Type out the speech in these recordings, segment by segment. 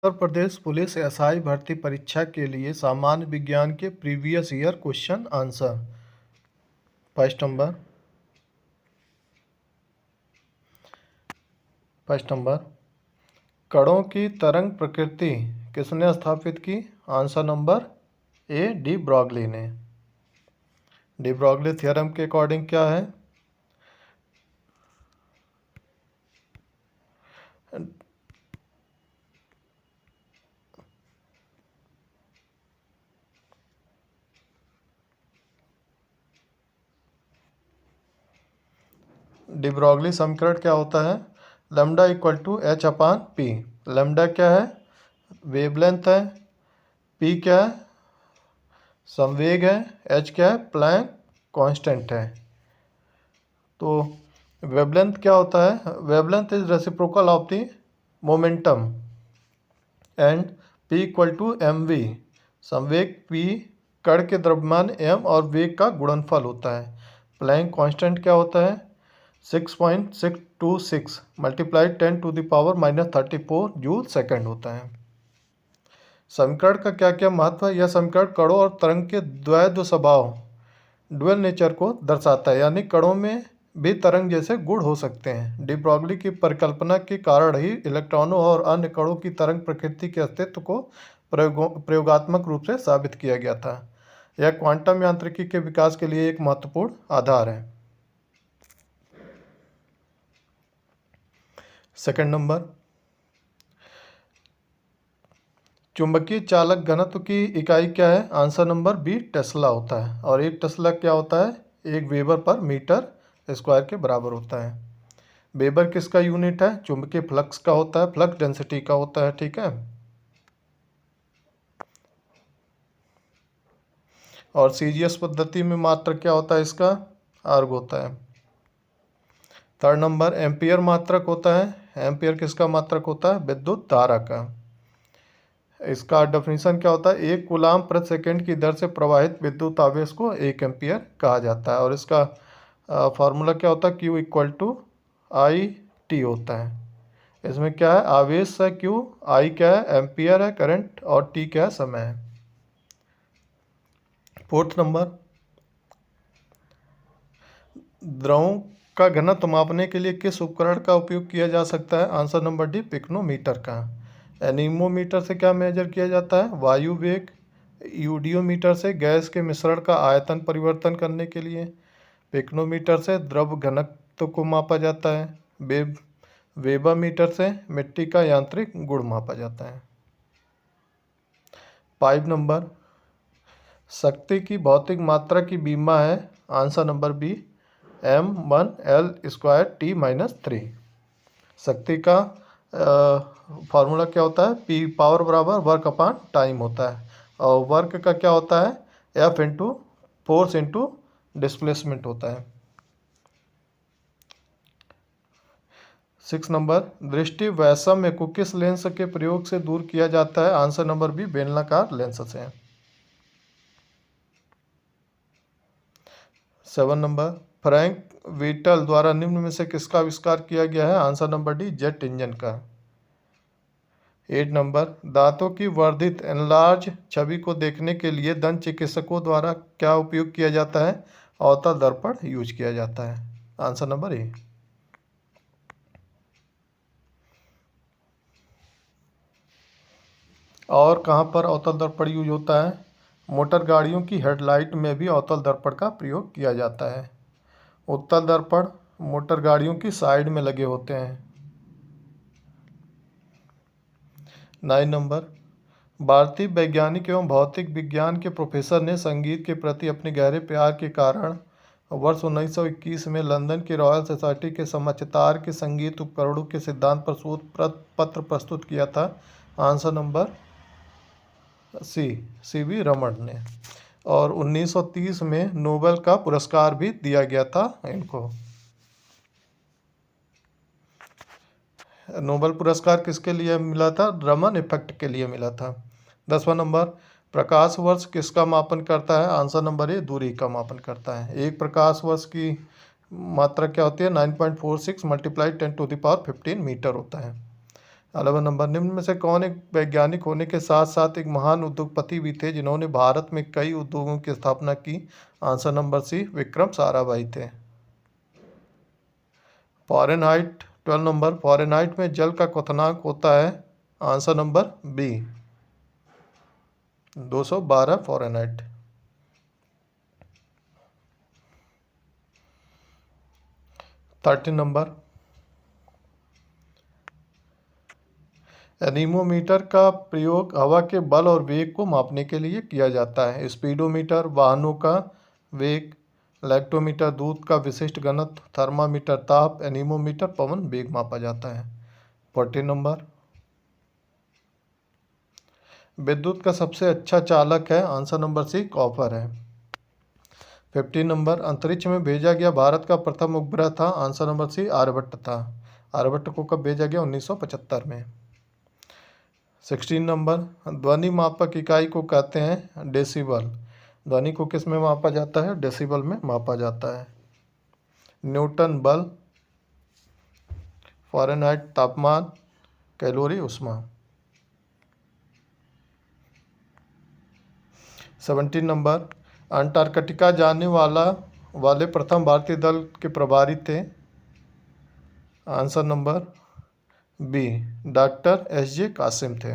Uttar Pradesh police SI भर्ती परीक्षा के लिए सामान्य विज्ञान के previous year question answer. First number कणों की तरंग प्रकृति किसने स्थापित की? Answer number A de Broglie ने। डी ब्रॉगली थ्योरम के अकॉर्डिंग क्या है? डी ब्रॉगली समीकरण क्या होता है? Lambda equal to h upon p. Lambda क्या है? वेवलेंथ है। पी क्या है? संवेग है। एच क्या है? प्लैंक कांस्टेंट है। तो वेवलेंथ क्या होता है? Wavelength is reciprocal of the momentum and p equal to m v. संवेग p कण के द्रव्यमान m और वेग का गुणनफल होता है। प्लैंक कांस्टेंट क्या होता है? 6.626 मल्टीप्लाई 10⁻⁻34 जूल सेकंड होता है। समीकरण का क्या क्या महत्व है? यह समीकरण कणों और तरंग के द्वैध स्वभाव ड्यूअल नेचर को दर्शाता है, यानी कणों में भी तरंग जैसे गुण हो सकते हैं। डी ब्रॉगली की परिकल्पना के कारण ही इलेक्ट्रॉनों और अन्य कणों की तरंग प्रकृति के अस्तित्व को प्रयोगात्मक रूप से साबित किया गया था। यह क्वांटम यांत्रिकी के विकास के लिए एक महत्वपूर्ण आधार है। सेकंड नंबर, चुंबकीय चालक घनत्व की इकाई क्या है? आंसर नंबर बी टेस्ला होता है। और एक टेस्ला क्या होता है? एक वेबर पर मीटर स्क्वायर के बराबर होता है। वेबर किसका यूनिट है? चुंबकीय फ्लक्स का होता है, फ्लक्स डेंसिटी का होता है। ठीक है। और सीजीएस पद्धति में मात्रक क्या होता है इसका? अर्ग होता है। थर्ड नंबर, एम्पियर मात्रक होता है। एम्पियर किसका मात्रक होता है? विद्युत धारा का। इसका डेफिनेशन क्या होता है? एक कूलाम प्रति सेकंड की दर से प्रवाहित विद्युत आवेश को 1 एम्पियर कहा जाता है। और इसका फार्मूला क्या होता है? Q equal to I T होता है। इसमें क्या है? आवेश है Q, I क्या है? एम्पियर है करंट, और T क्या है? समय है। फोर्थ नंबर, द्रवों का घनत्व मापने के लिए किस उपकरण का उपयोग किया जा सकता है? आंसर नंबर डी पिक्नोमीटर का। एनीमोमीटर से क्या मेजर किया जाता है? वायु वेग। यूडियोमीटर से गैस के मिश्रण का आयतन परिवर्तन करने के लिए। पिक्नोमीटर से द्रव घनत्व को मापा जाता है। वेबामीटर से मिट्टी का यांत्रिक गुण मापा जाता है। 5 नंबर, शक्ति की भौतिक मात्रा की बीमा है। Answer number B m1l²T-3। शक्ति का फार्मूला क्या होता है? P पावर बराबर वर्क अपान टाइम होता है। और वर्क का क्या होता है? F into force into displacement होता है। 6 नंबर, दृष्टि वैषम्य को किस लेंस के प्रयोग से दूर किया जाता है? आंसर नंबर बी बेलनाकार लेंस से। 7 नंबर, फ्रैंक व्हीटल द्वारा निम्न में से किसका आविष्कार किया गया है? Answer number D jet engine का। 8 नंबर, दांतों की वर्धित एनलार्ज छवि को देखने के लिए दंत चिकित्सकों द्वारा क्या उपयोग किया जाता है? अवतल दर्पण यूज किया जाता है। आंसर नंबर ए। और कहाँ पर अवतल दर्पण यूज होता है? मोटर गाड़ियों की हेडलाइट में भी अवतल दर्पण का प्रयोग किया जाता है। उत्तल दर्पण मोटर गाड़ियों की साइड में लगे होते हैं। 9 नंबर, भारतीय वैज्ञानिक एवं भौतिक विज्ञान के प्रोफेसर ने संगीत के प्रति अपने गहरे प्यार के कारण वर्ष 1921 में लंदन की रॉयल सोसाइटी के समझदार के संगीत उपकरणों के सिद्धांत पर शोध पत्र प्रस्तुत किया था। Answer number C V Raman ने। और 1930 में नोबेल का पुरस्कार भी दिया गया था इनको। नोबेल पुरस्कार किसके लिए मिला था? रमन इफेक्ट के लिए मिला था। 10वां नंबर, प्रकाश वर्ष किसका मापन करता है? आंसर नंबर ए दूरी का मापन करता है। एक प्रकाश वर्ष की मात्रा क्या होती है? 9.46 मल्टीप्लाई 10⁻15 मीटर होता है। 11 नंबर, निम्न में से कौन एक वैज्ञानिक होने के साथ साथ एक महान उद्योगपति भी थे जिन्होंने भारत में कई उद्योगों की स्थापना की? Answer number C, Vikram Sarabhai थे। फ़ारेनहाइट 12 नंबर, फ़ारेनहाइट में जल का क्वथनांक होता है? Answer number B, 212 Fahrenheit. 13 number, anemometer का प्रयोग हवा के बल और वेग को मापने के लिए किया जाता है। स्पीडोमीटर वाहनों का वेग, लैक्टोमीटर दूध का विशिष्ट घनत्व, थर्मामीटर ताप, एनीमोमीटर पवन वेग मापा जाता है। 14 नंबर, विद्युत का सबसे अच्छा चालक है? आंसर नंबर सी, कॉपर है। 15 नंबर, अंतरिक्ष में भेजा गया भारत का प्रथम उपग्रह था? आंसर नंबर सी, आर्यभट्ट था। आर्यभट्ट को कब भेजा गया? 1975 में। 16 नंबर, ध्वनि मापक इकाई को कहते हैं? डेसिबल। ध्वनि को किस में मापा जाता है? डेसिबल में मापा जाता है। न्यूटन बल, फ़ारेनहाइट तापमान, कैलोरी ऊष्मा। 17 नंबर, अंटार्कटिका जाने वाले प्रथम भारतीय दल के प्रभारी थे? Answer number B, doctor S J. Kasim थे।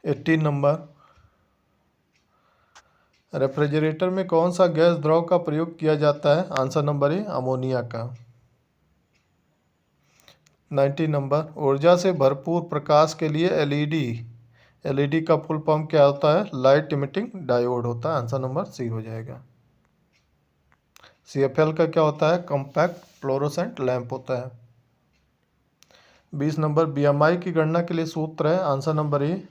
18 नंबर, रेफ्रिजरेटर में कौन सा गैस द्रव का प्रयोग किया जाता है? आंसर नंबर ए, अमोनिया का। 19 नंबर, ऊर्जा से भरपूर प्रकाश के लिए एलईडी का फुल फॉर्म क्या होता है? लाइट इमिटिंग डायोड होता है। आंसर नंबर सी हो जाएगा। सीएफएल का क्या होता है? कॉम्पैक्ट फ्लोरोसेंट लैंप होता है। 20 नंबर, बीएमआई की गणना के लिए सूत्र है? आंसर नंबर ए,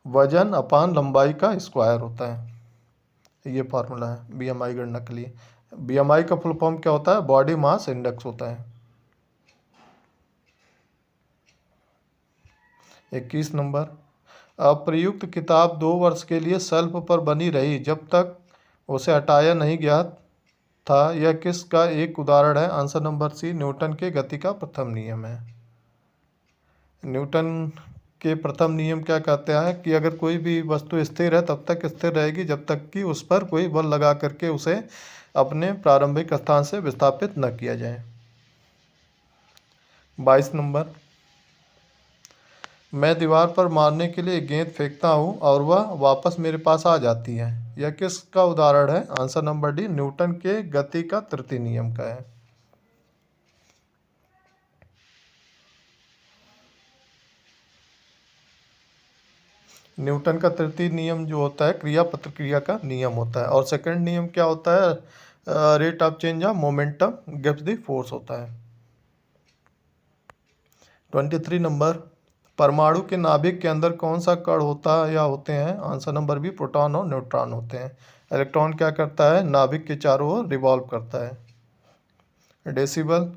वजन अपान लंबाई का स्क्वायर होता है। ये फार्मूला है बीएमआई गणना के लिए। बीएमआई का फुल फॉर्म क्या होता है? बॉडी मास इंडेक्स होता है। 21 नंबर, अप्रयुक्त किताब 2 वर्ष के लिए शेल्फ पर बनी रही जब तक उसे हटाया नहीं गया था, यह किसका एक उदाहरण है? आंसर नंबर सी, न्यूटन के गति का प्रथम नियम है। न्यूटन के प्रथम नियम क्या कहते हैं कि अगर कोई भी वस्तु स्थिर है तब तक स्थिर रहेगी जब तक कि उस पर कोई बल लगा करके उसे अपने प्रारंभिक स्थान से विस्थापित न किया जाए। 22 नंबर, मैं दीवार पर मारने के लिए गेंद फेंकता हूँ और वह वापस मेरे पास आ जाती है, यह किसका उदाहरण है? आंसर नंबर डी, न्यूटन के गति का तृतीय नियम का है। न्यूटन का तृतीय नियम जो होता है क्रिया प्रतिक्रिया का नियम होता है, और सेकंड नियम क्या होता है? Rate of change of momentum gives the force होता है। 23 नंबर, परमाणु के नाभिक के अंदर कौन सा कण होता है या होते हैं? आंसर नंबर बी, प्रोटॉन और न्यूट्रॉन होते हैं। इलेक्ट्रॉन क्या करता है? नाभिक के चारों ओर रिवॉल्व करता है। डेसिबल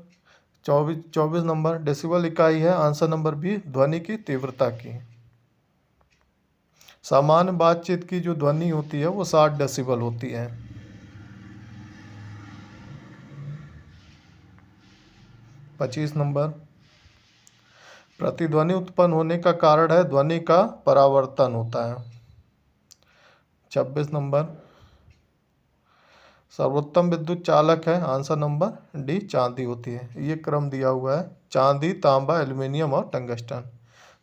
24 नंबर, डेसिबल इकाई है? आंसर नंबर बी, ध्वनि की तीव्रता की। सामान्य बातचीत की जो ध्वनि होती है वो 60 डेसिबल होती है। 25 नंबर, प्रतिध्वनि उत्पन्न होने का कारण है ध्वनि का परावर्तन होता है। 26 नंबर, सर्वोत्तम विद्युत चालक है? आंसर नंबर डी, चांदी होती है। ये क्रम दिया हुआ है, चांदी, तांबा, एल्यूमिनियम और टंगस्टन।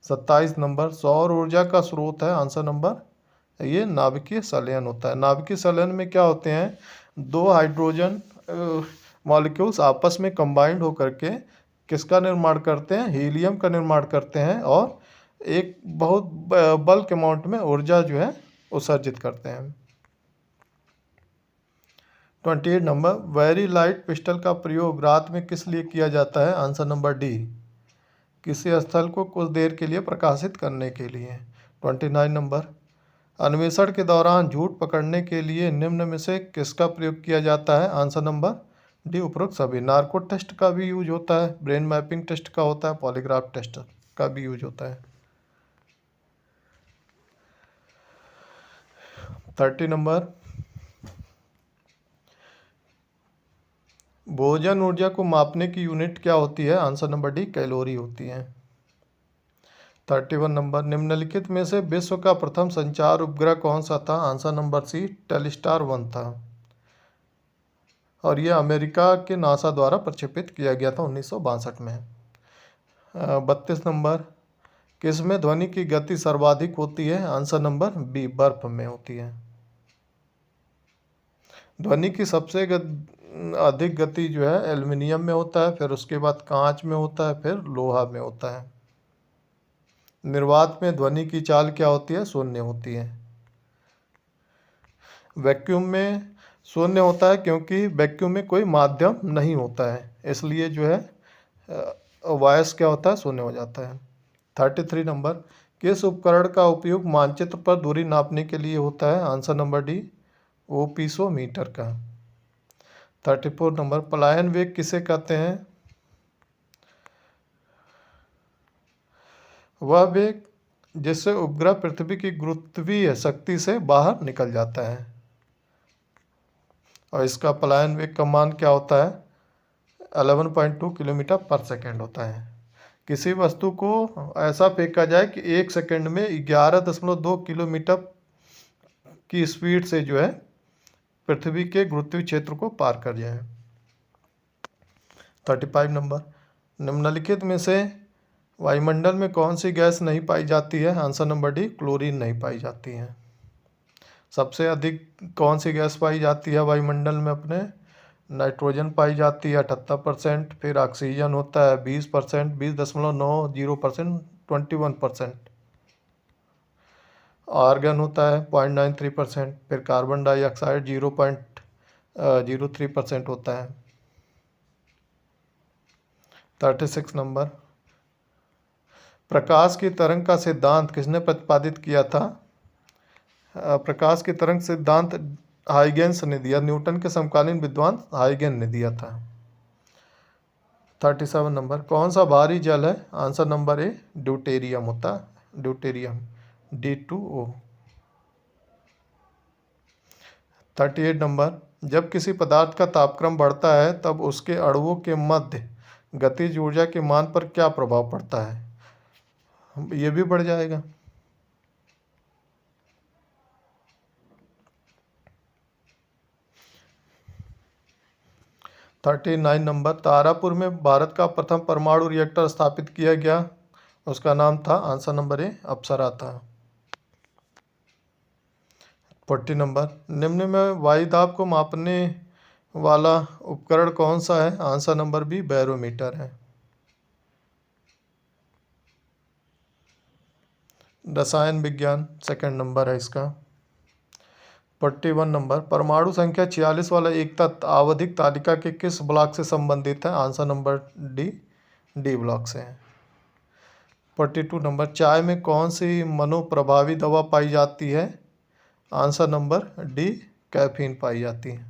27 नंबर, सौर ऊर्जा का स्रोत है? आंसर नंबर ये, नाभिकीय संलयन होता है। नाभिकीय संलयन में क्या होते हैं? दो हाइड्रोजन मॉलिक्यूल्स आपस में कंबाइंड होकर के किसका निर्माण करते हैं? हीलियम का निर्माण करते हैं, और एक बहुत बल्क अमाउंट में ऊर्जा जो है उत्सर्जित करते हैं। 28 नंबर, वेरी लाइट पिस्टल का प्रयोग रात में किस लिए किया जाता है? आंसर नंबर डी, किसी स्थल को कुछ देर के लिए प्रकाशित करने के लिए। 29 नंबर, अन्वेषण के दौरान झूठ पकड़ने के लिए निम्न में से किसका प्रयोग किया जाता है? आंसर नंबर डी, उपरोक्त सभी। नार्को टेस्ट का भी यूज होता है, ब्रेन मैपिंग टेस्ट का होता है, पॉलीग्राफ टेस्ट का भी यूज होता है। 30 नंबर, भोजन ऊर्जा को मापने की यूनिट क्या होती है? आंसर नंबर डी कैलोरी होती है। 31 नंबर, निम्नलिखित में से विश्व का प्रथम संचार उपग्रह कौन सा था? आंसर नंबर सी टेलीस्टार 1 था और यह अमेरिका के नासा द्वारा प्रक्षेपित किया गया था 1962 में। 32 नंबर, किसमें ध्वनि की गति सर्वाधिक होती है? आंसर नंबर बी बर्फ में होती है। ध्वनि की सबसे अधिक गति जो है एल्युमिनियम में होता है, फिर उसके बाद कांच में होता है, फिर लोहा में होता है। निर्वात में ध्वनि की चाल क्या होती है? शून्य होती है। वैक्यूम में शून्य होता है क्योंकि वैक्यूम में कोई माध्यम नहीं होता है, इसलिए जो है वॉइस क्या होता है? शून्य हो जाता है। 33 नंबर, किस उपकरण का उपयोग मानचित्र पर दूरी नापने के लिए होता है? आंसर नंबर डी ओपिसोमीटर का। 34 नंबर, पलायन वेग किसे कहते हैं? वह वेग जिससे उपग्रह पृथ्वी की गुरुत्वीय शक्ति से बाहर निकल जाता है और इसका पलायन वेग का मान क्या होता है? 11.2 किलोमीटर पर सेकेंड होता है। किसी वस्तु को ऐसा फेंका जाए कि 1 सेकेंड में 11.2 किलोमीटर की स्पीड से जो है पृथ्वी के गुरुत्वीय क्षेत्र को पार कर जाए। 35 नंबर, निम्नलिखित में से वायुमंडल में कौन सी गैस नहीं पाई जाती है? आंसर नंबर डी क्लोरीन नहीं पाई जाती है। सबसे अधिक कौन सी गैस पाई जाती है वायुमंडल में? अपने नाइट्रोजन पाई जाती है 78%, फिर ऑक्सीजन होता है 20%, 20.90%, 21%, आर्गन होता है 0.93%, फिर कार्बन डाइऑक्साइड 0.03% होता है। 36 नंबर, प्रकाश की तरंग का सिद्धांत किसने प्रतिपादित किया था? प्रकाश की तरंग सिद्धांत हाइगेंस ने दिया, न्यूटन के समकालीन विद्वान हाइगेन ने दिया था। 37 नंबर, कौन सा भारी जल है? आंसर नंबर ए ड्यूटेरियम होता है, ड्यूटेरियम D2O। 38 नंबर, जब किसी पदार्थ का तापक्रम बढ़ता है तब उसके अणुओं के मध्य गतिज ऊर्जा के मान पर क्या प्रभाव पड़ता है? ये भी बढ़ जाएगा। 39 नंबर, तारापुर में भारत का प्रथम परमाणु रिएक्टर स्थापित किया गया, उसका नाम था? आंसर नंबर ए अप्सरा था। 40 नंबर, निम्न में वायुदाब को मापने वाला उपकरण कौन सा है? आंसर नंबर बी बैरोमीटर है। रसायन विज्ञान सेकंड नंबर है इसका। 41 नंबर, परमाणु संख्या 46 वाला एक तत्व आवधिक तालिका के किस ब्लॉक से संबंधित है? आंसर नंबर डी ब्लॉक से है। 42 नंबर, चाय में कौन सी मनोप्रभावी दवा पाई जाती है? आंसर नंबर डी कैफीन पाई जाती है।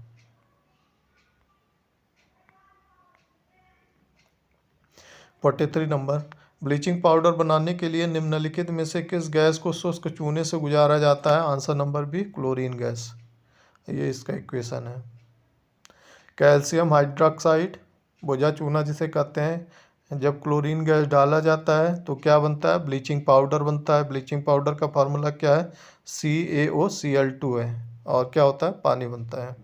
43 नंबर, ब्लीचिंग पाउडर बनाने के लिए निम्नलिखित में से किस गैस को शुष्क चूने से गुजारा जाता है? Answer number B chlorine gas, ये इसका इक्वेशन है। कैल्शियम हाइड्रोक्साइड बोझा चूना जिसे कहते हैं, जब क्लोरीन गैस डाला जाता है तो क्या बनता है? ब्लीचिंग पाउडर बनता है। ब्लीचिंग पाउडर का फार्मूला क्या है? CaOCl2 है और क्या होता है? पानी बनता है।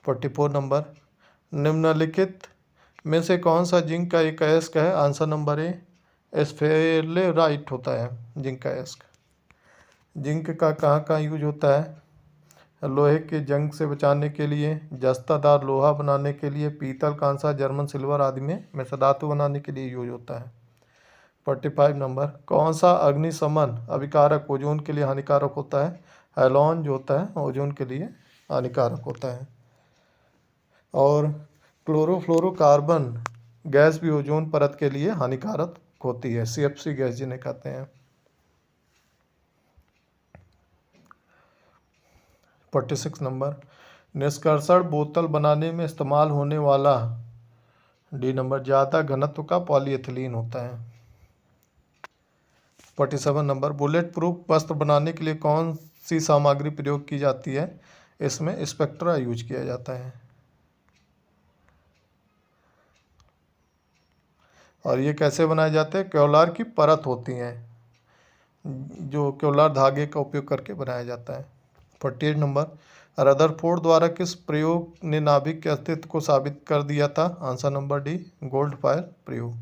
44 नंबर, निम्नलिखित में से कौन सा जिंक का एक अयस्क है? आंसर नंबर ए स्फेलेराइट होता है जिंक का अयस्क। जिंक का कहाँ कहाँ यूज होता है? लोहे के जंग से बचाने के लिए, जस्तादार लोहा बनाने के लिए, पीतल, कांसा, जर्मन सिल्वर आदि में मिश्र धातु बनाने के लिए यूज होता है। 45 नंबर, कौन सा अग्निशमन अभिकारक ओजोन के लिए हानिकारक होता है? हैलोन जो होता है ओजोन के लिए हानिकारक होता है। और क्लोरोफ्लोरोकार्बन गैस भी ओजोन परत के लिए हानिकारक होती है, CFC गैस जिन्हें कहते हैं। 46 नंबर, निष्कर्षण बोतल बनाने में इस्तेमाल होने वाला डी नंबर ज़्यादा घनत्व का पॉलीएथिलीन होता है। 47 नंबर, बुलेट प्रूफ वस्त्र बनाने के लिए कौन सी सामग्री प्रयोग की जाती है? इसमें स्पेक्ट्रा यूज किया जाता है। और ये कैसे बनाए जाते हैं? केवलार की परत होती हैं जो केवलार धागे का उपयोग करके बनाया जाता है। 48 नंबर, रदरफोर्ड द्वारा किस प्रयोग ने नाभिक के अस्तित्व को साबित कर दिया था? Answer number D, gold fire प्रयोग।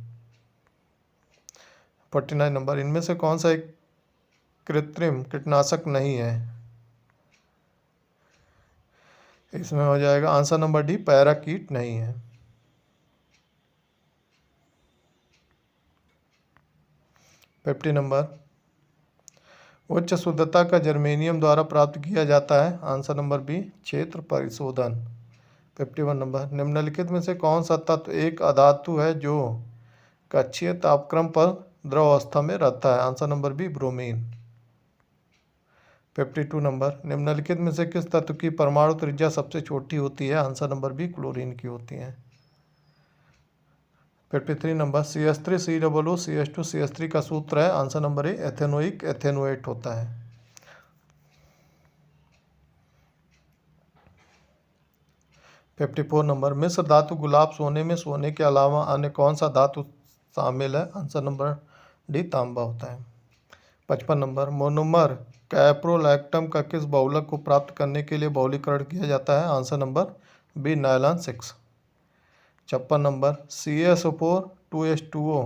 49 नंबर, इनमें से कौन सा एक कृत्रिम कीटनाशक नहीं है? इसमें हो जाएगा आंसर नंबर डी, पैराकीट नहीं है। 50 नंबर, उच्च शुद्धता का जर्मेनियम द्वारा प्राप्त किया जाता है? आंसर नंबर बी, क्षेत्र परिशोधन। 51 नंबर, निम्नलिखित में से कौन सा तत्व एक अधातु है जो कक्षीय तापक्रम पर द्रव अवस्था में रहता है? Answer number B, bromine. 52 number, निम्नलिखित में से किस तत्व की परमाणु त्रिज्या सबसे छोटी होती है? आंसर नंबर बी, क्लोरीन की होती है। 53 number, CH3 COO CH2 CH3 का सूत्र है? आंसर नंबर ए, एथेनोइक एथेनोएट होता है। 54 नंबर, मिश्र धातु गुलाब सोने में सोने के अलावा अन्य कौन सा धातु शामिल है? आंसर नंबर डी, तांबा होता है। 55 नंबर, मोनोमर कैप्रोलैक्टम का किस बहुलक को प्राप्त करने के लिए बहुलीकरण किया जाता है? Answer number B, nylon 6। 56 number, CaSO4 2H2O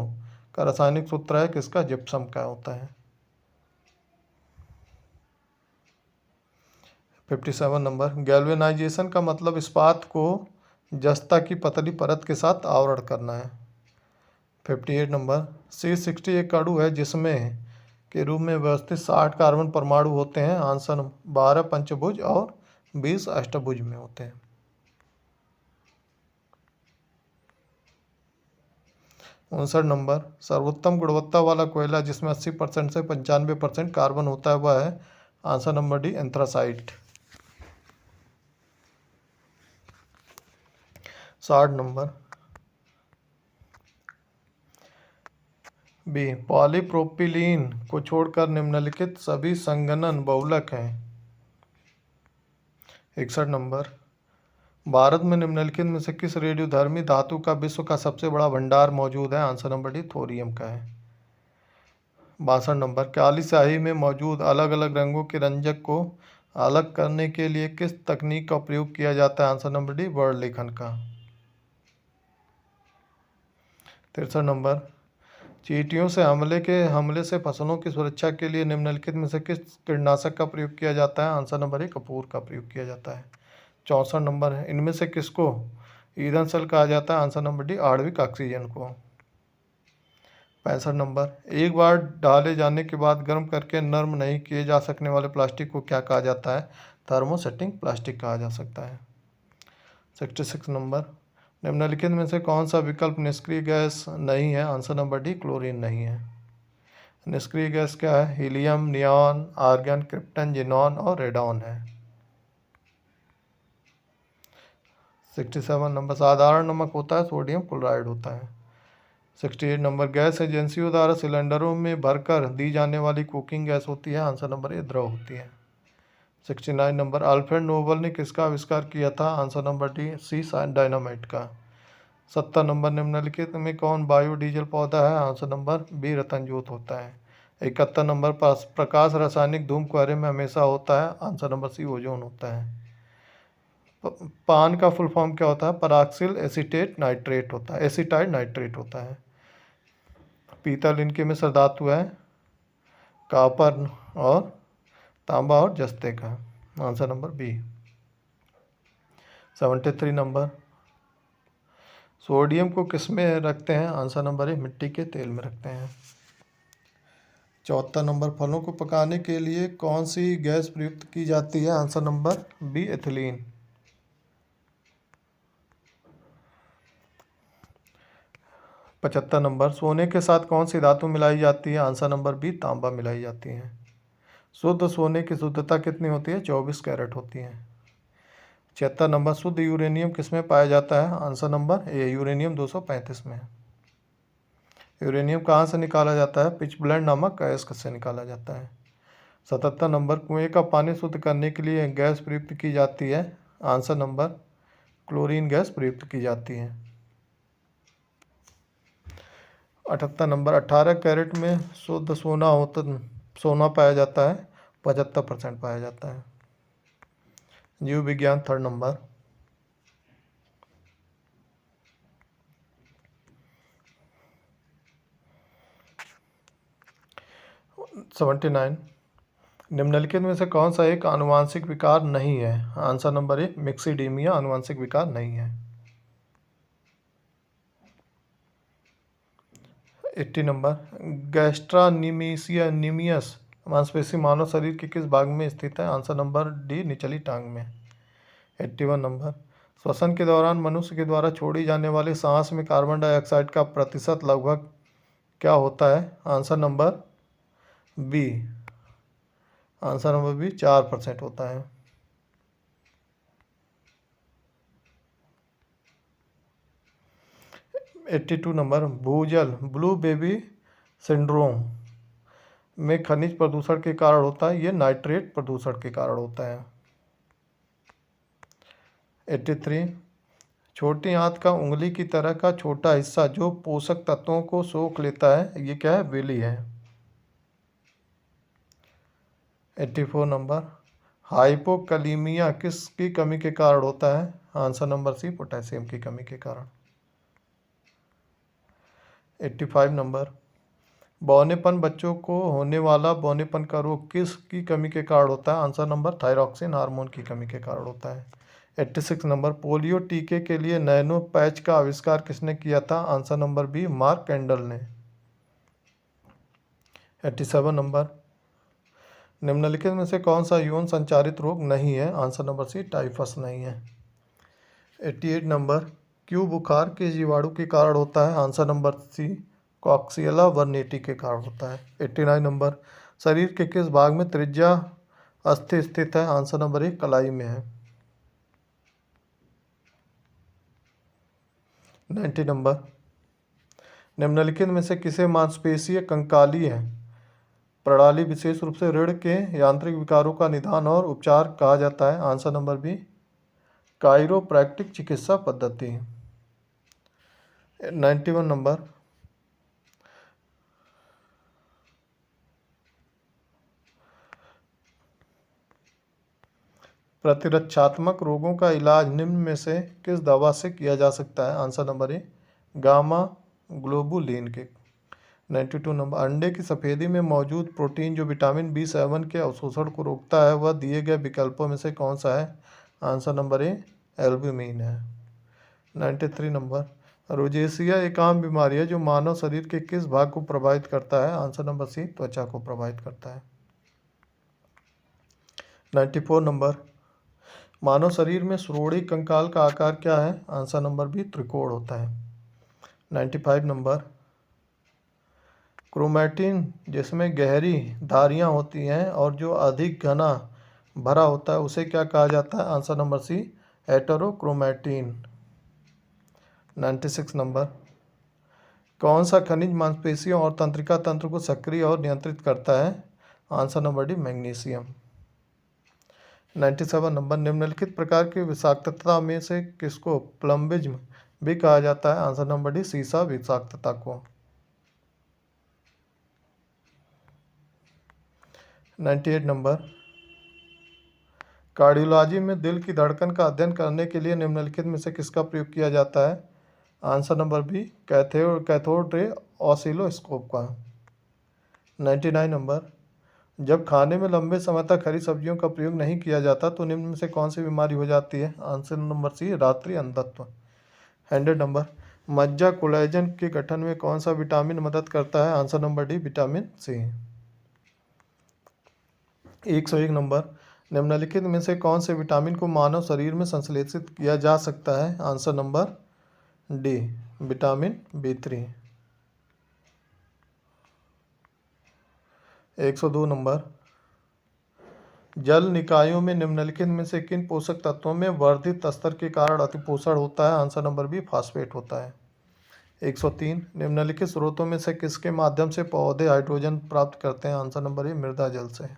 का रासायनिक सूत्र है किसका? जिप्सम का होता है। 57 नंबर, गैल्वेनाइजेशन का मतलब इस्पात को जस्ता की पतली परत के साथ आवरण करना है। 58 नंबर, C60 एक अणु है जिसमें के रूप में व्यवस्थित 60 कार्बन परमाणु होते हैं? आंसर 12 पंचभुज और 20 अष्टभुज में होते हैं। 59 नंबर, सर्वोत्तम गुणवत्ता वाला कोयला जिसमें 80% से 95% कार्बन होता है वह है? Answer number D, anthracite. 60 number, B, polypropylene को छोड़कर निम्नलिखित सभी संघनन बहुलक हैं? 61 नंबर, भारत में निम्नलिखित में से किस रेडियोधर्मी धातु का विश्व का सबसे बड़ा भंडार मौजूद है? आंसर नंबर डी, थोरियम का है। 62 नंबर, काली स्याही में मौजूद अलग अलग रंगों के रंजक को अलग करने के लिए किस तकनीक का प्रयोग किया जाता है? आंसर नंबर डी, वर्ण लेखन का। 63 नंबर, चींटियों से हमले से फसलों की सुरक्षा के लिए निम्नलिखित में से किस कीटनाशक का प्रयोग किया जाता है? आंसर नंबर ए, कपूर का प्रयोग किया जाता है। 64 नंबर है, इनमें से किसको ईंधन सेल कहा जाता है? आंसर नंबर डी, आणविक ऑक्सीजन को। 65 नंबर, एक बार डाले जाने के बाद गर्म करके नर्म नहीं किए जा सकने वाले प्लास्टिक को क्या कहा जाता है? थर्मोसेटिंग प्लास्टिक कहा जा सकता है। 66 नंबर, निम्नलिखित में से कौन सा विकल्प निष्क्रिय गैस नहीं है? आंसर नंबर डी, क्लोरीन नहीं है। निष्क्रिय गैस क्या है? Helium, neon, argon, krypton, xenon और रेडॉन है। 67 नंबर, साधारण नमक होता है? सोडियम क्लोराइड होता है। 68 नंबर, गैस एजेंसियों द्वारा सिलेंडरों में भरकर दी जाने वाली कुकिंग गैस होती है? आंसर नंबर ए, द्रव होती है। 69 नंबर, अल्फ्रेड नोबल ने किसका आविष्कार किया था? आंसर नंबर डी, सी डायनामाइट का। 70 नंबर, निम्नलिखित में कौन बायोडीजल पौधा है? आंसर नंबर बी, रतनजोत होता है। 71 नंबर, प्रकाश रासायनिक धूम कुहरे में हमेशा होता है? आंसर नंबर सी, ओजोन होता है। पान का फुल फॉर्म क्या होता है? पराक्सिल एसीटेट नाइट्रेट होता है, एसीटाइड नाइट्रेट होता है। पीतल इनके में धातु है? कॉपर और तांबा और जस्ते का। Answer number B. 73 number, sodium को किस में रखते हैं? आंसर नंबर ए, मिट्टी के तेल में रखते हैं। 74 नंबर, फलों को पकाने के लिए कौन सी गैस प्रयुक्त की जाती है? Answer number B, ethylene. 75 number, सोने के साथ कौन सी धातु मिलाई जाती है? आंसर नंबर बी, तांबा मिलाई जाती है। शुद्ध सोने की शुद्धता कितनी होती है? 24 कैरेट होती है। 76 नंबर, शुद्ध यूरेनियम किसमें पाया जाता है? आंसर नंबर ए, यूरेनियम 235 में। यूरेनियम कहाँ से निकाला जाता है? पिचब्लेंड नामक गैस से निकाला जाता है। 77 नंबर, कुएं का पानी शुद्ध करने के लिए गैस प्रयुक्त की जाती है? आंसर नंबर क्लोरीन गैस प्रयुक्त की जाती है। 78 नंबर, 18 कैरेट में शुद्ध सोना पाया जाता है, 75% पाया जाता है। जीव विज्ञान 3rd नंबर। 79, निम्नलिखित में से कौन सा एक आनुवांशिक विकार नहीं है? आंसर नंबर 1 मिक्सिडीमिया आनुवांशिक विकार नहीं है। 80 नंबर, गैस्ट्रानिमियस मांसपेशी मानव शरीर के किस भाग में स्थित है? आंसर नंबर डी निचली टांग में। 81 नंबर, श्वसन के दौरान मनुष्य के द्वारा छोड़ी जाने वाली सांस में कार्बन डाइऑक्साइड का प्रतिशत लगभग क्या होता है? आंसर नंबर बी 4% होता है। 82 नंबर, भूजल ब्लू बेबी सिंड्रोम में खनिज प्रदूषण के कारण होता है, ये नाइट्रेट प्रदूषण के कारण होता है। 83, छोटी आंत का उंगली की तरह का छोटा हिस्सा जो पोषक तत्वों को सोख लेता है, ये क्या है? विली है। 84 नंबर, हाइपोकलीमिया किसकी कमी के कारण होता है? आंसर नंबर सी पोटेशियम की कमी के कारण। 85 नंबर, बौनेपन बच्चों को होने वाला बौनेपन का रोग किस की कमी के कारण होता है? आंसर नंबर थायरॉक्सिन हार्मोन की कमी के कारण होता है। 86 नंबर, पोलियो टीके के लिए नैनो पैच का आविष्कार किसने किया था? Answer number B Mark Candle ने। 87 नंबर, निम्नलिखित में से कौन सा यौन संचारित रोग नहीं है? आंसर नंबर सी टाइफस नहीं है। 88 नंबर, क्यों बुखार के जीवाणु के कारण होता है? आंसर नंबर सी कॉक्सियला वर्नेटी के कारण होता है। 89 नंबर, शरीर के किस भाग में त्रिज्या अस्थि स्थित है? आंसर नंबर ए कलाई में है। 90 नंबर, निम्नलिखित में से किसे मांसपेशीय कंकालीय प्रणाली विशेष रूप से रीढ़ के यांत्रिक विकारों का निदान और उपचार कहा जाता है? आंसर नंबर बी काइरोप्रैक्टिक चिकित्सा पद्धति। 91 नंबर, प्रतिरक्षात्मक रोगों का इलाज निम्न में से किस दवा से किया जा सकता है? आंसर नंबर ए गामा ग्लोबुलिन के। 92 नंबर, अंडे की सफेदी में मौजूद प्रोटीन जो विटामिन B7 के अवशोषण को रोकता है, वह दिए गए विकल्पों में से कौन सा है? आंसर नंबर ए एल्ब्यूमिन है। 93 नंबर, रोजेसिया एक आम बीमारी है जो मानव शरीर के किस भाग को प्रभावित करता है? आंसर नंबर सी त्वचा को प्रभावित करता है। 94 नंबर, मानव शरीर में श्रोणि कंकाल का आकार क्या है? आंसर नंबर बी त्रिकोण होता है। 95 नंबर, क्रोमैटिन जिसमें गहरी धारियां होती हैं और जो अधिक घना भरा होता है, उसे क्या कहा जाता है? Answer number C heterochromatin. 96 number, कौन सा खनिज मांसपेशियों और तंत्रिका तंत्र को सक्रिय और नियंत्रित करता है? Answer number D magnesium. 97 number, निम्नलिखित प्रकार की विषाक्तता में से किसको प्लम्बिज्म भी कहा जाता है? आंसर नंबर डी सीसा विषाक्तता को। 98 नंबर, कार्डियोलॉजी में दिल की धड़कन का अध्ययन करने के लिए निम्नलिखित में से किसका प्रयोग किया जाता है? Answer number B cathode ray oscilloscope का। 99 नंबर, जब खाने में लंबे समय तक हरी सब्जियों का प्रयोग नहीं किया जाता तो निम्न में से कौन सी बीमारी हो जाती है? आंसर नंबर सी रात्रि अंधत्व। 100 नंबर, मज्जा कोलेजन के गठन में कौन सा विटामिन मदद करता है? Answer number D vitamin C. 101 number, निम्नलिखित में से कौन से विटामिन को मानव शरीर में संश्लेषित किया जा सकता है? Answer number D vitamin B3। 102 number, जल निकायों में निम्नलिखित में से किन पोषक तत्वों में वर्धित स्तर के कारण अतिपोषण होता है? आंसर नंबर बी फास्फेट होता है। 103, निम्नलिखित स्रोतों में से किसके माध्यम से पौधे हाइड्रोजन प्राप्त करते हैं? आंसर नंबर ए मृदा जल से।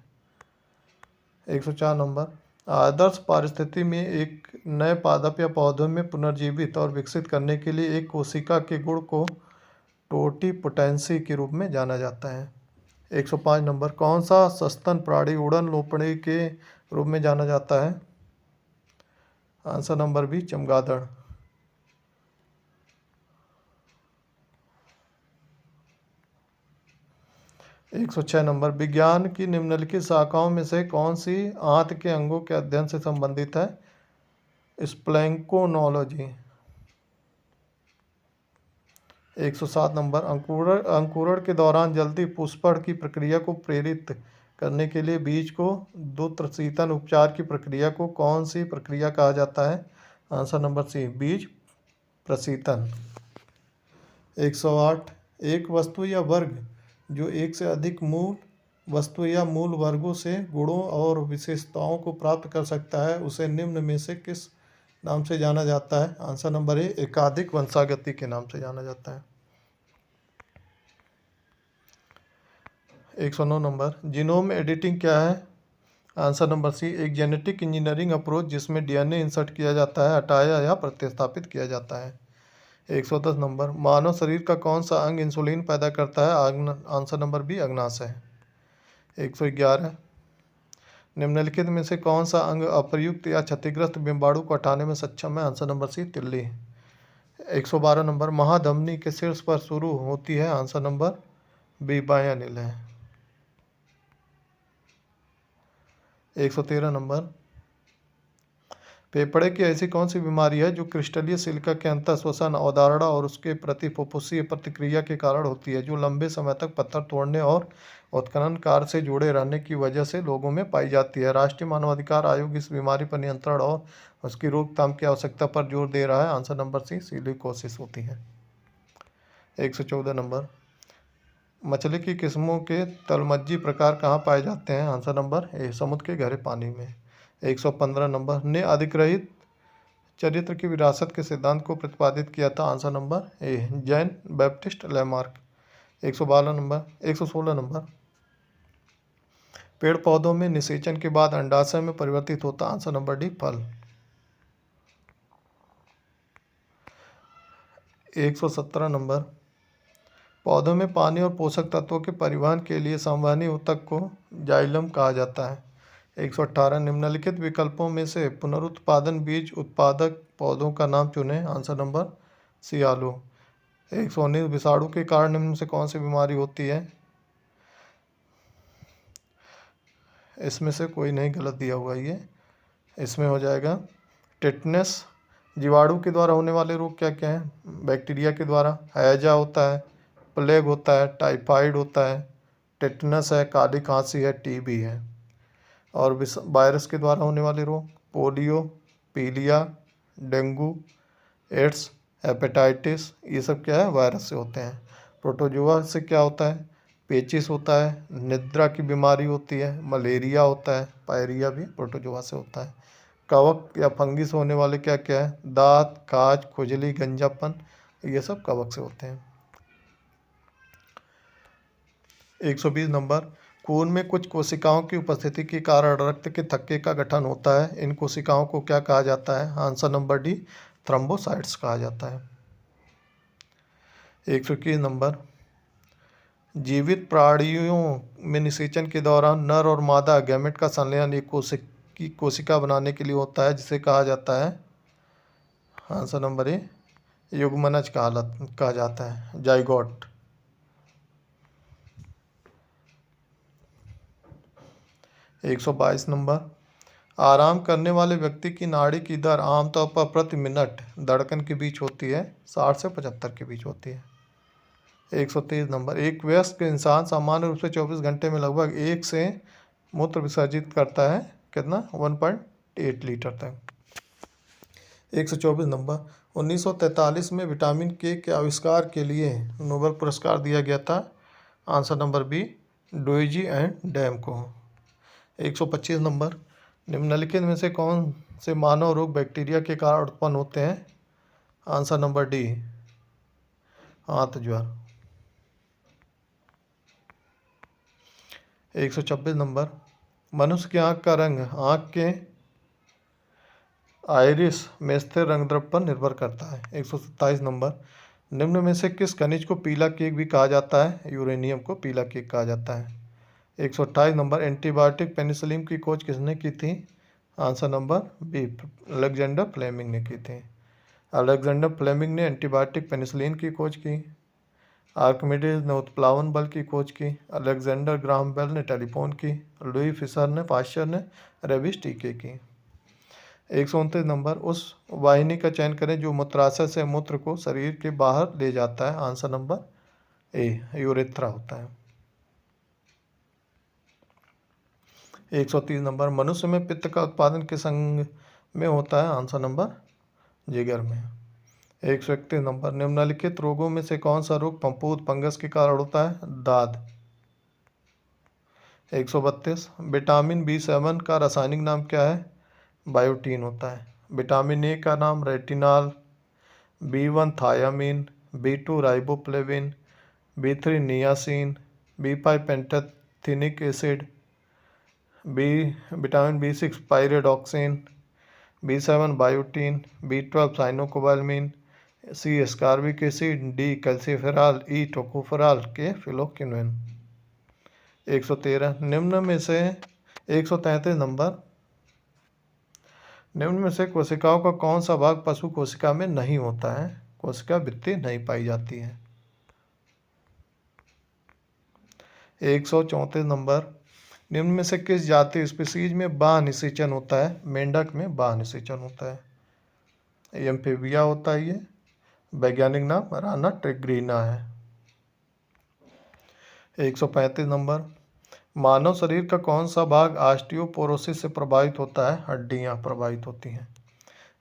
104 नंबर, आदर्श परिस्थिति में एक नए पादप या पौधे में पुनर्जीवित और विकसित करने के लिए एक कोशिका के गुण को टोटिपोटेंसी के रूप में जाना जाता है। 105 नंबर, कौन सा सस्तन प्राणी उड़न लोमड़ी के रूप में जाना जाता है? आंसर नंबर बी, चमगादड़। 106 नंबर, विज्ञान की निम्नलिखित शाखाओं में से कौन सी आंत के अंगों के अध्ययन से संबंधित है? स्प्लैंकोनोलॉजी। 107 नंबर, अंकुरण के दौरान जल्दी पुष्पण की प्रक्रिया को प्रेरित करने के लिए बीज को द्वितीयन उपचार की प्रक्रिया को कौन सी प्रक्रिया कहा जाता है? आंसर नंबर सी, बीज प्रशीतन। 108, एक वस्तु या वर्ग जो एक से अधिक मूल वस्तु या मूल वर्गों से गुणों और विशेषताओं को प्राप्त कर सकता है उसे निम्न में से किस नाम से जाना जाता है? आंसर नंबर ए, एकाधिक वंशागति के नाम से जाना जाता है। 109 नंबर, जीनोम एडिटिंग क्या है? आंसर नंबर सी, एक जेनेटिक इंजीनियरिंग अप्रोच जिसमें डीएनए इंसर्ट किया जाता है, हटाया या प्रतिस्थापित किया जाता है। 110 नंबर, मानव शरीर का कौन सा अंग इंसुलिन पैदा करता है? Answer number B, अग्नाशय। 111, निम्नलिखित में से कौन सा अंग अप्रयुक्त या क्षतिग्रस्त बिंबाणु को हटाने में सक्षम है? आंसर नंबर सी, तिल्ली। 112 नंबर, महाधमनी के शीर्ष पर शुरू होती है? आंसर नंबर बी, बाएं अनिल है। 113 नंबर, फेफड़े की ऐसी कौन सी बीमारी है जो क्रिस्टलीय सिलिका के अंतः श्वसन अवधारणा और उसके प्रति फुफ्फुसीय प्रतिक्रिया के कारण होती है, जो लंबे समय तक पत्थर तोड़ने और उत्खनन कार्य से जुड़े रहने की वजह से लोगों में पाई जाती है? राष्ट्रीय मानवाधिकार आयोग इस बीमारी पर नियंत्रण और उसकी रोकथाम की आवश्यकता पर जोर दे रहा है। आंसर नंबर सी, सिलिकोसिस होती है। 114 नंबर, मछली की किस्मों के तलमज्जी प्रकार कहाँ पाए जाते हैं? आंसर नंबर ए, समुद्र के गहरे पानी में। 115 नंबर, ने अधिग्रहित चरित्र की विरासत के सिद्धांत को प्रतिपादित किया था? Answer number A, Jean Baptiste Lamarck. 116 number, पेड़ पौधों में निषेचन के बाद अंडाशय में परिवर्तित होता? आंसर नंबर डी, फल। 117 नंबर, पौधों में पानी और पोषक तत्वों के परिवहन के लिए संवहनी ऊतक को जाइलम कहा जाता है। 118, निम्नलिखित विकल्पों में से पुनरुत्पादन बीज उत्पादक पौधों का नाम चुनें? आंसर नंबर सी, आलू। 119, विषाणु के कारण निम्न से कौन सी बीमारी होती है? इसमें से कोई नहीं, गलत दिया हुआ ये। इसमें हो जाएगा टेटनस। जीवाणु के द्वारा होने वाले रोग क्या क्या हैं? बैक्टीरिया के द्वारा हैजा होता है, प्लेग होता है, टाइफाइड होता है, टेटनस है, काली खांसी है, टीबी है। और वायरस के द्वारा होने वाले रोग पोलियो, पीलिया, डेंगू, एड्स, हेपेटाइटिस, ये सब क्या है? वायरस से होते हैं। प्रोटोजोआ से क्या होता है? पेचिस होता है, निद्रा की बीमारी होती है, मलेरिया होता है, पायरिया भी प्रोटोजोआ से होता है। कवक या फंगिस होने वाले क्या क्या है? दांत, खाज, खुजली, गंजापन, ये सब कवक से होते हैं। 120 नंबर, खून में कुछ कोशिकाओं की उपस्थिति के कारण रक्त के थक्के का गठन होता है, इन कोशिकाओं को क्या कहा जाता है? आंसर नंबर डी, थ्रोम्बोसाइट्स कहा जाता है। 121 नंबर, जीवित प्राणियों में निषेचन के दौरान नर और मादा गैमेट का संलयन एक कोशिका बनाने के लिए होता है, जिसे कहा जाता है? आंसर नंबर ए, युग्मनज कहा जाता है, जाइगोट। 122 नंबर, आराम करने वाले व्यक्ति की नाड़ी की दर आमतौर पर प्रति मिनट धड़कन के बीच होती है? 60 से 75 के बीच होती है। 123 नंबर, एक वयस्क इंसान सामान्य रूप से 24 घंटे में लगभग 1 से मूत्र विसर्जित करता है, कितना? 1.8 लीटर तक। 124 नंबर, 1943 में विटामिन के आविष्कार के लिए नोबेल पुरस्कार दिया गया था? Answer number B, Doisy and Dam को। 125 नंबर, निम्नलिखित में से कौन से मानव रोग बैक्टीरिया के कारण उत्पन्न होते हैं? आंसर नंबर डी, आंत ज्वर। 126 नंबर, मनुष्य की आंख का रंग आंख के आइरिस में स्थिर रंग द्रव्य पर निर्भर करता है। 127 नंबर, निम्न में से किस खनिज को पीला केक भी कहा जाता है? यूरेनियम को पीला केक कहा जाता है। 128 नंबर, एंटीबायोटिक पेनिसिलिन की खोज किसने की थी? Answer number B, Alexander Fleming ने की थी। अलेक्जेंडर फ्लेमिंग ने एंटीबायोटिक पेनिसिलिन की खोज की। आर्किमिडीज ने उत्प्लावन बल की खोज की। अलेक्जेंडर ग्राहम बेल ने टेलीफोन की। लुई फिशर ने पाश्चर ने रेबीज टीके की। 129 नंबर, उस वाहिनी का चयन करें जो मूत्राशय से मूत्र को शरीर के बाहर ले जाता है। आंसर नंबर ए, यूरेथ्रा होता है। 130 नंबर, मनुष्य में पित्त का उत्पादन किस अंग में होता है? आंसर नंबर जिगर में। 131 नंबर, निम्नलिखित रोगों में से कौन सा रोग फफूंद फंगस के कारण होता है? दाद। 132, विटामिन B7 का रासायनिक नाम क्या है? बायोटीन होता है। विटामिन ए का नाम retinol, B1 thiamine, B2 riboflavin, B3 niacin, B5 pantothenic acid, vitamin B6 pyridoxine, B7 biotin, B12 cyanocobalamin, C ascorbic acid, D calciferol, E tocopherol, K phylloquinone. 113, निम्न में से 133 नंबर, निम्न में से कोशिकाओं का कौन सा भाग पशु कोशिका में नहीं होता है? कोशिका भित्ति नहीं पाई जाती है। 134 नंबर, निम्न में से किस जाति स्पीसीज में बाह्य निषेचन होता है? मेंढक में बाह्य निषेचन होता है। एम्फीबिया होता है ये। वैज्ञानिक नाम राना ट्रिग्रीना है। 135 नंबर, मानव शरीर का कौन सा भाग ऑस्टियोपोरोसिस से प्रभावित होता है? हड्डियां प्रभावित होती हैं।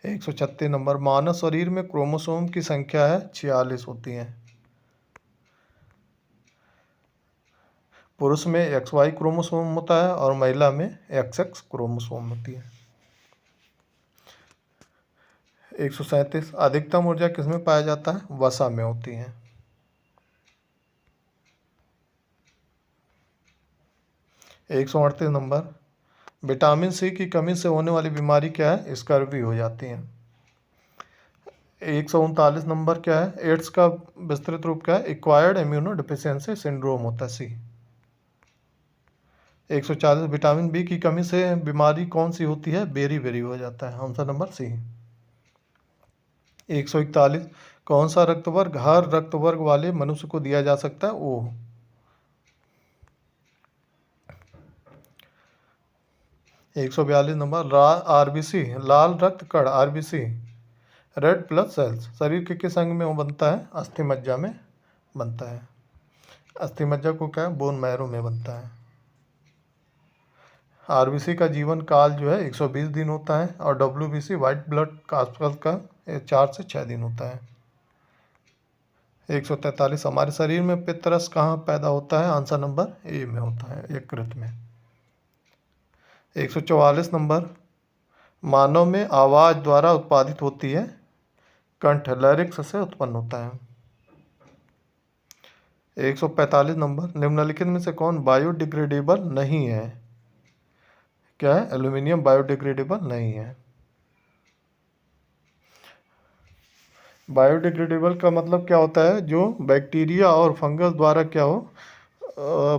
136 नंबर, मानव शरीर में क्रोमोसोम की संख्या है 46 होती हैं। पुरुष में XY क्रोमोसोम होता है और महिला में XX क्रोमोसोम होती है। 137, अधिकतम ऊर्जा किसमें पाया जाता है? वसा में होती है। 138 नंबर, विटामिन C की कमी से होने वाली बीमारी क्या है? स्कर्वी हो जाती है। 139 नंबर क्या है? एड्स का विस्तृत रूप क्या है? एक्वायर्ड इम्यूनो डिफिशियंसी सिंड्रोम होता है, C। 140, विटामिन B की कमी से बीमारी कौन सी होती है? बेरी बेरी हो जाता है। Answer number C। 141, कौन सा रक्त वर्ग हर रक्त वर्ग वाले मनुष्य को दिया जा सकता है? O। 142 नंबर, RBC लाल रक्त कण RBC रेड ब्लड सेल्स शरीर के किस अंग में बनता है? अस्थि मज्जा में बनता है। अस्थि मज्जा को क्या है? बोन मैरो में बनता है। RBC का जीवन काल जो है 120 दिन होता है और WBC व्हाइट ब्लड कास्पल का 4 से 6 दिन होता है। 143, हमारे शरीर में पित्तरस कहाँ पैदा होता है? आंसर नंबर ए में होता है, यकृत में। 144 नंबर, मानव में आवाज द्वारा उत्पादित होती है कंठ लैरिक्स से उत्पन्न होता है। 145 नंबर, निम्नलिखित में से कौन बायोडिग्रेडेबल नहीं है? क्या है? एल्यूमिनियम बायोडिग्रेडेबल नहीं है। बायोडिग्रेडेबल का मतलब क्या होता है? जो बैक्टीरिया और फंगस द्वारा क्या हो,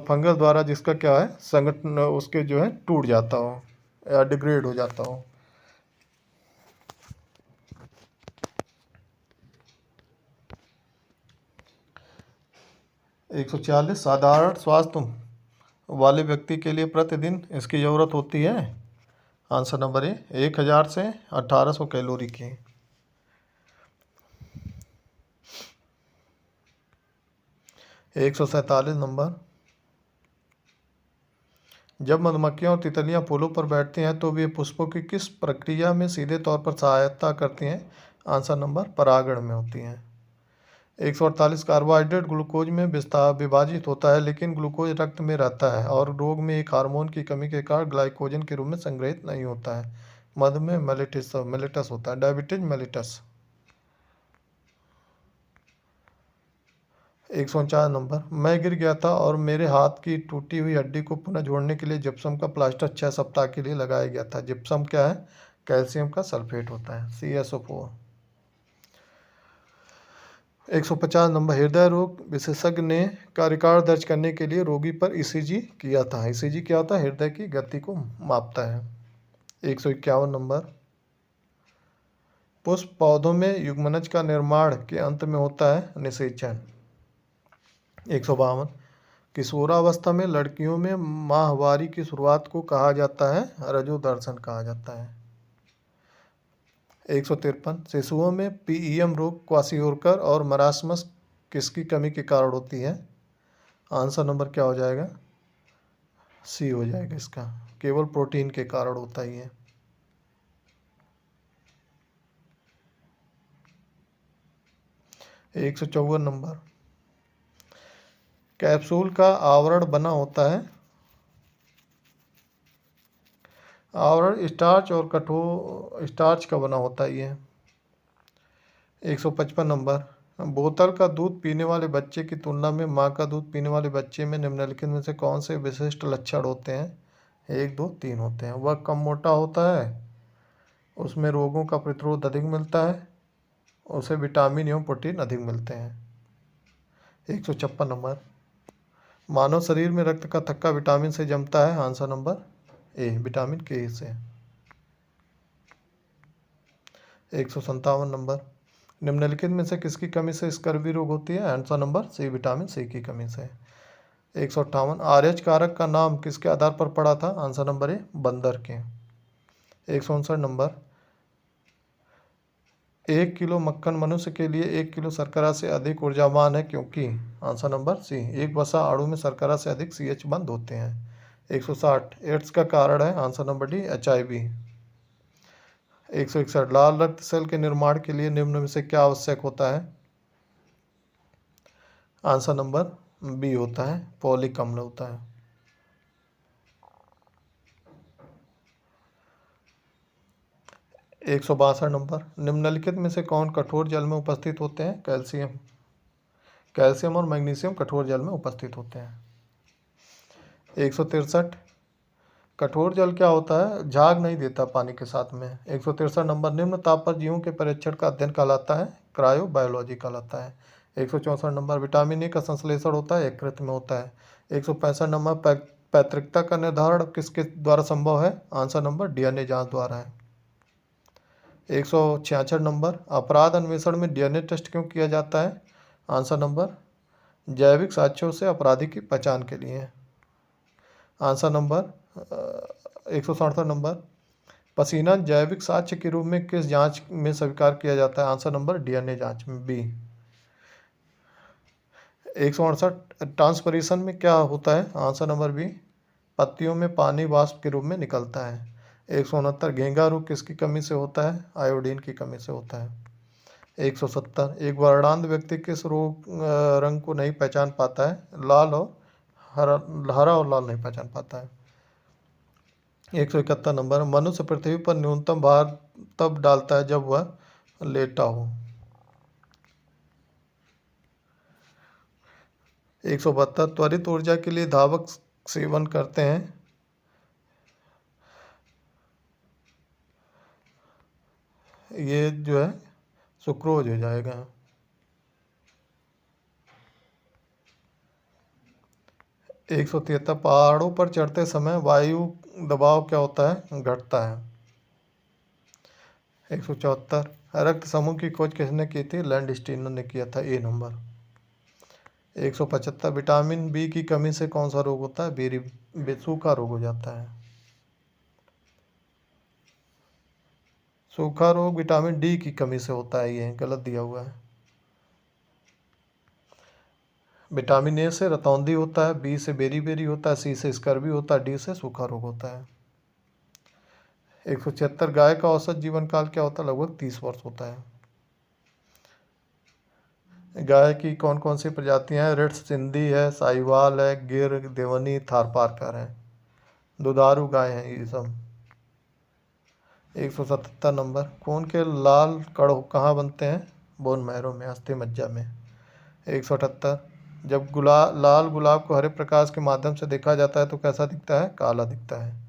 फंगस द्वारा जिसका क्या है संगठन उसके जो है टूट जाता हो या डिग्रेड हो जाता हो। 146, साधारण स्वास्थ्य वाले व्यक्ति के लिए प्रतिदिन इसकी ज़रूरत होती है। आंसर नंबर ए, 1000 से 1800 कैलोरी की। 147 नंबर, जब मधुमक्खियां और तितलियां फूलों पर बैठती हैं तो वे पुष्पों की किस प्रक्रिया में सीधे तौर पर सहायता करती हैं? आंसर नंबर परागण में होती हैं। 148, कार्बोहाइड्रेट ग्लूकोज में विभाजित होता है लेकिन ग्लूकोज रक्त में रहता है और रोग में एक हार्मोन की कमी के कारण ग्लाइकोजन के रूप में संग्रहित नहीं होता है। मधुमेह मेलिटस होता है, डायबिटीज मेलिटस। 149 नंबर, मैं गिर गया था और मेरे हाथ की टूटी हुई हड्डी को पुनः जोड़ने के लिए जिप्सम का प्लास्टर 6 सप्ताह के लिए लगाया गया था। जिप्सम क्या है? कैल्शियम का सल्फेट होता है, CSO4। 150 नंबर, हृदय रोग विशेषज्ञ ने का रिकॉर्ड दर्ज करने के लिए रोगी पर ईसीजी किया था। ईसीजी क्या होता है? हृदय की गति को मापता है। 151 नंबर, पुष्प पौधों में युग्मनज का निर्माण के अंत में होता है निषेचन। 152, किशोरावस्था में लड़कियों में माहवारी की शुरुआत को कहा जाता है रजोदर्शन कहा जाता है। 153, शिशुओं में पीईएम रोग, क्वाशियोरकर और मरासमस किसकी कमी के कारण होती है? आंसर नंबर क्या हो जाएगा? सी हो जाएगा इसका, केवल प्रोटीन के कारण होता ही है। 154 नंबर, कैप्सूल का आवरण बना होता है, आवरण स्टार्च और कठोर स्टार्च का बना होता ही है। 155 नंबर, बोतल का दूध पीने वाले बच्चे की तुलना में माँ का दूध पीने वाले बच्चे में निम्नलिखित में से कौन से विशिष्ट लक्षण होते हैं? 1, 2, 3 होते हैं। वह कम मोटा होता है, उसमें रोगों का प्रतिरोध अधिक मिलता है, उसे विटामिन एवं प्रोटीन अधिक मिलते हैं। 156 नंबर, मानव शरीर में रक्त का थक्का विटामिन से जमता है। आंसर नंबर ए, विटामिन के से। 157 नंबर, निम्नलिखित में से किसकी कमी से स्कर्वी रोग होती है? Answer number C, vitamin C की कमी से। 158, आरएच कारक का नाम किसके आधार पर पड़ा था? आंसर नंबर ए, बंदर के। 159 नंबर, 1 किलो मक्खन मनुष्य के लिए 1 किलो शर्करा से अधिक ऊर्जावान है क्योंकि? आंसर नंबर सी, एक वसा अणु में शर्करा से अधिक CH बंद होते हैं। 160, एड्स का कारण है? Answer number D, HIV। 161, लाल रक्त सेल के निर्माण के लिए निम्न में से क्या आवश्यक होता है? आंसर नंबर बी होता है, फॉलिक अम्ल होता है। 162 नंबर, निम्नलिखित में से कौन कठोर जल में उपस्थित होते हैं? कैल्शियम। कैल्शियम और मैग्नीशियम कठोर जल में उपस्थित होते हैं। 163, कठोर जल क्या होता है? झाग नहीं देता पानी के साथ में। 163 नंबर, निम्न ताप पर जीवों के परीक्षण का अध्ययन कहलाता है? क्रायोबायोलॉजी कहलाता है। 164 नंबर, विटामिन ए का संश्लेषण होता है यकृत में होता है। 165 नंबर, पैतृकता का निर्धारण किसके द्वारा संभव है? आंसर नंबर DNA जांच द्वारा है। 166 नंबर, अपराध अन्वेषण में DNA टेस्ट क्यों किया जाता है? आंसर नंबर जैविक साक्ष्यों से अपराधी की पहचान के लिए। आंसर नंबर 167 नंबर, पसीना जैविक साक्ष्य के रूप में किस जांच में स्वीकार किया जाता है? आंसर नंबर DNA जांच में, बी। 168, ट्रांसपरेशन में क्या होता है? आंसर नंबर बी, पत्तियों में पानी वाष्प के रूप में निकलता है। 169, घेंघा रोग किसकी कमी से होता है? आयोडीन की कमी से होता है। 170, एक वर्णांध व्यक्ति किस रोग रंग को नहीं पहचान पाता है? लाल और हरा, हरा और लाल नहीं पहचान पाता है। 171 नंबर, मनुष्य पृथ्वी पर न्यूनतम भार तब डालता है जब वह लेटा हो। 172, त्वरित ऊर्जा के लिए धावक सेवन करते हैं? ये जो है सुक्रोज हो जाएगा। 173, पहाड़ों पर चढ़ते समय वायु दबाव क्या होता है? घटता है। 174, रक्त समूह की खोज किसने की थी? लैंडस्टीनर ने किया था, ए नंबर। 175, विटामिन बी की कमी से कौन सा रोग होता है? सूखा रोग हो जाता है। सूखा रोग विटामिन डी की कमी से होता है, ये गलत दिया हुआ है। विटामिन ए से रतौंधी होता है, बी से बेरी होता है, सी से स्कर्वी होता है, डी से सूखा रोग होता है। 176, गाय का औसत जीवन काल क्या होता है? लगभग 30 वर्ष होता है। गाय की कौन कौन सी प्रजातियां हैं? रिट्स सिंधी है, साहिवाल है, गिर, देवनी, थारपारकर है। दुधारू गाय हैं ये सब। 177 नंबर, खून के लाल कण कहाँ बनते हैं? बोन मैरो में, अस्थि मज्जा में। 178, जब लाल गुलाब को हरे प्रकाश के माध्यम से देखा जाता है तो कैसा दिखता है? काला दिखता है।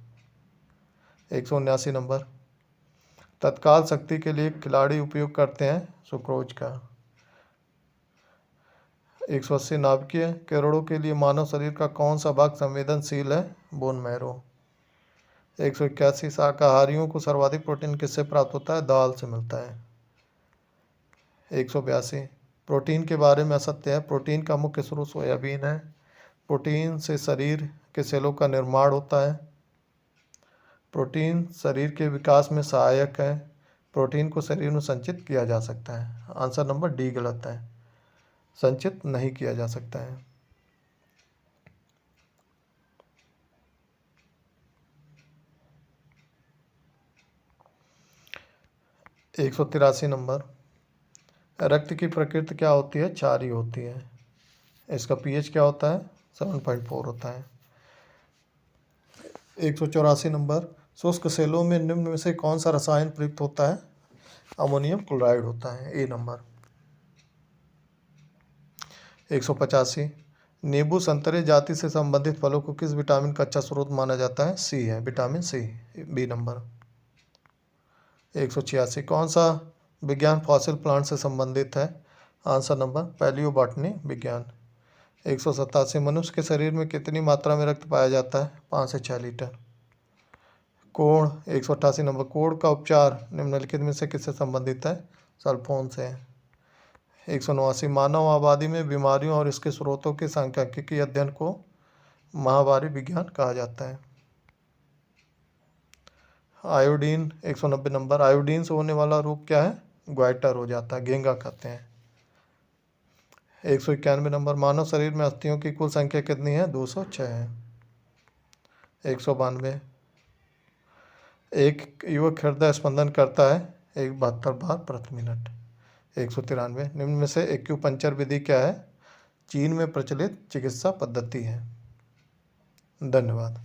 179 नंबर, तत्काल शक्ति के लिए खिलाड़ी उपयोग करते हैं सुक्रोज का। 180 नाभिकीय करोड़ों के लिए मानव शरीर का कौन सा भाग संवेदनशील है? Bone marrow. 181 शाकाहारियों को सर्वाधिक प्रोटीन किससे प्राप्त होता है? दाल से मिलता है। 182 प्रोटीन के बारे में असत्य है। प्रोटीन का मुख्य स्रोत सोयाबीन है। प्रोटीन से शरीर के सेलों का निर्माण होता है। प्रोटीन शरीर के विकास में सहायक है। प्रोटीन को शरीर में संचित किया जा सकता है। आंसर नंबर डी गलत है, संचित नहीं किया जा सकता है। 183 नंबर, रक्त की प्रकृति क्या होती है? क्षारीय होती है। इसका पीएच क्या होता है? 7.4 होता है। 184 नंबर, शुष्क सेलों में निम्न में से कौन सा रसायन प्रयुक्त होता है? अमोनियम क्लोराइड होता है। ए नंबर। 185 नींबू संतरे जाति से संबंधित फलों को किस विटामिन का अच्छा स्रोत माना जाता है? सी है, विटामिन सी। B number. 186 कौन सा विज्ञान फॉसिल प्लांट से संबंधित है? आंसर नंबर पैलियोबॉटनी विज्ञान। 187 मनुष्य के शरीर में कितनी मात्रा में रक्त पाया जाता है? 5 से 6 लीटर। कोढ़ 188 नंबर, कोढ़ का उपचार निम्नलिखित में से किससे संबंधित है? सल्फोन से। 189 मानव आबादी में बीमारियों और इसके स्रोतों के सांख्यिकीय अध्ययन को महामारी विज्ञान कहा जाता है। आयोडीन 190 नंबर, आयोडीन से होने वाला रोग क्या है? ग्वाइटर हो जाता है, घेंगा कहते हैं। 191 नंबर, मानव शरीर में अस्थियों की कुल संख्या कितनी है? 206 है। 192 एक युवक हृदय स्पंदन करता है 72 बार प्रति मिनट। 193 निम्न में से एक्यूपंक्चर विधि क्या है? चीन में प्रचलित चिकित्सा पद्धति है। धन्यवाद।